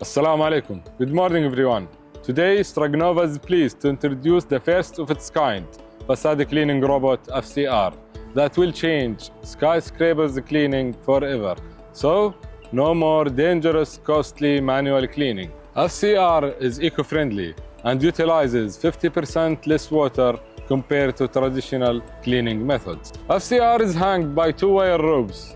Assalamu alaikum. Good morning, everyone. Today, StrugNova is pleased to introduce the first of its kind facade cleaning robot FCR that will change skyscrapers cleaning forever. So, no more dangerous, costly manual cleaning. FCR is eco-friendly and utilizes 50% less water compared to traditional cleaning methods. FCR is hanged by two wire ropes,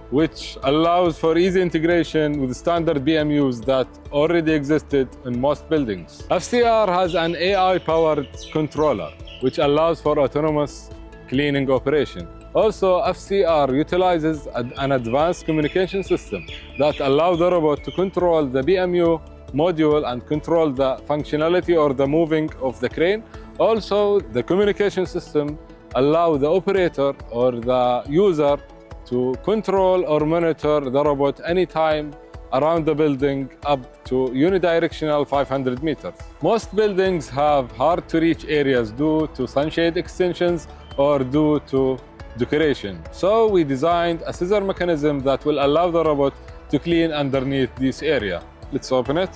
which allows for easy integration with standard BMUs that already existed in most buildings. FCR has an AI-powered controller, which allows for autonomous cleaning operation. Also, FCR utilizes an advanced communication system that allows the robot to control the BMU module and control the functionality or the moving of the crane. Also, the communication system allows the operator or the user to control or monitor the robot anytime around the building up to unidirectional 500 meters. Most buildings have hard-to-reach areas due to sunshade extensions or due to decoration. So we designed a scissor mechanism that will allow the robot to clean underneath this area. Let's open it.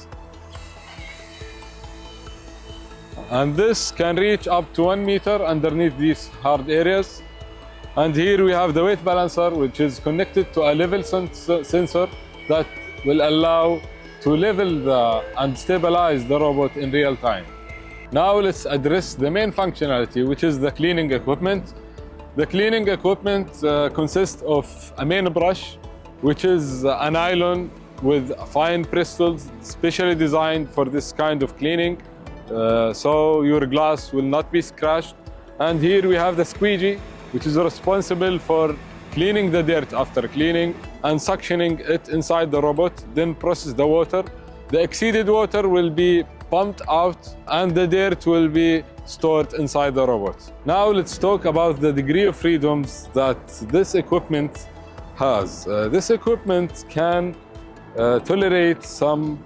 And this can reach up to 1 meter underneath these hard areas. And here we have the weight balancer, which is connected to a level sensor that will allow to level and stabilize the robot in real time. Now let's address the main functionality, which is the cleaning equipment. The cleaning equipment consists of a main brush, which is a nylon with fine bristles, specially designed for this kind of cleaning, so your glass will not be scratched. And here we have the squeegee, which is responsible for cleaning the dirt after cleaning and suctioning it inside the robot, then process the water. The exceeded water will be pumped out and the dirt will be stored inside the robot. Now let's talk about the degree of freedoms that this equipment has. This equipment can tolerate some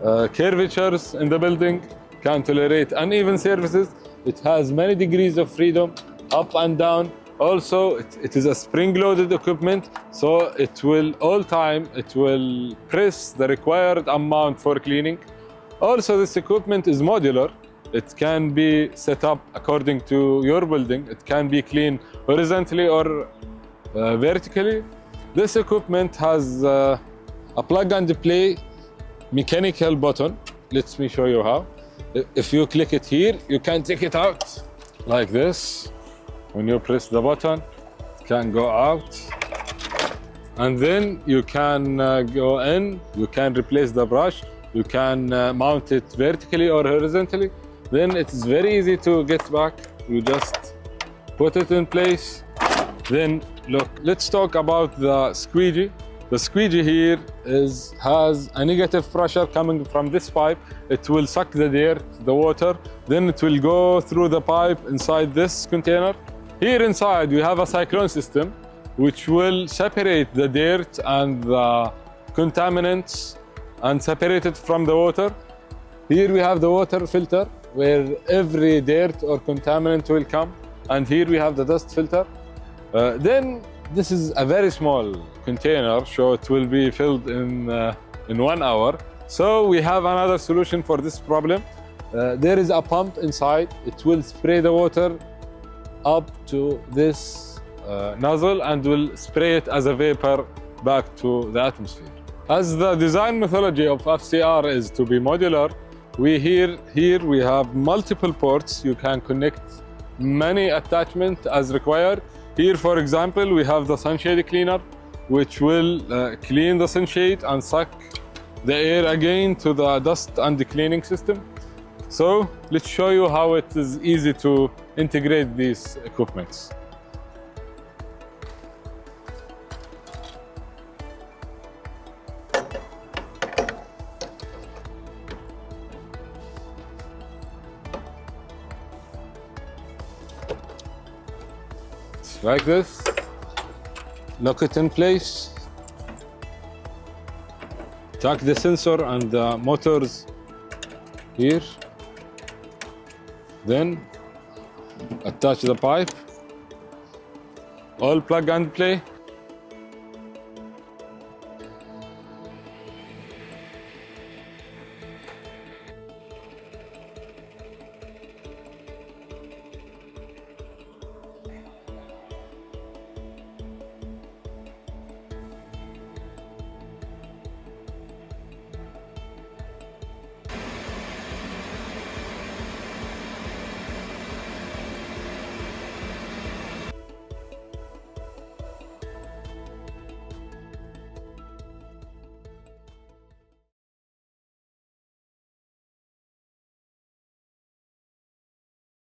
curvatures in the building, can tolerate uneven surfaces. It has many degrees of freedom, up and down. Also, it is a spring-loaded equipment, so it will press the required amount for cleaning. Also, this equipment is modular. It can be set up according to your building. It can be cleaned horizontally or vertically. This equipment has a plug-and-play mechanical button. Let me show you how. If you click it here, you can take it out like this. When you press the button, it can go out. And then you can go in, you can replace the brush, you can mount it vertically or horizontally. Then it is very easy to get back. You just put it in place. Then look, let's talk about the squeegee. The squeegee here has a negative pressure coming from this pipe. It will suck the dirt, the water, then it will go through the pipe inside this container. Here inside we have a cyclone system which will separate the dirt and the contaminants and separate it from the water. Here we have the water filter where every dirt or contaminant will come, and here we have the dust filter. Then this is a very small container, so it will be filled in 1 hour. So we have another solution for this problem. There is a pump inside. It will spray the water up to this nozzle and will spray it as a vapor back to the atmosphere. As the design methodology of FCR is to be modular, here we have multiple ports. You can connect many attachments as required. Here, for example, we have the sunshade cleaner, which will clean the sunshade and suck the air again to the dust and the cleaning system. So let's show you how it is easy to integrate these equipments. Like this, lock it in place, tuck the sensor and the motors here, then attach the pipe, all plug and play.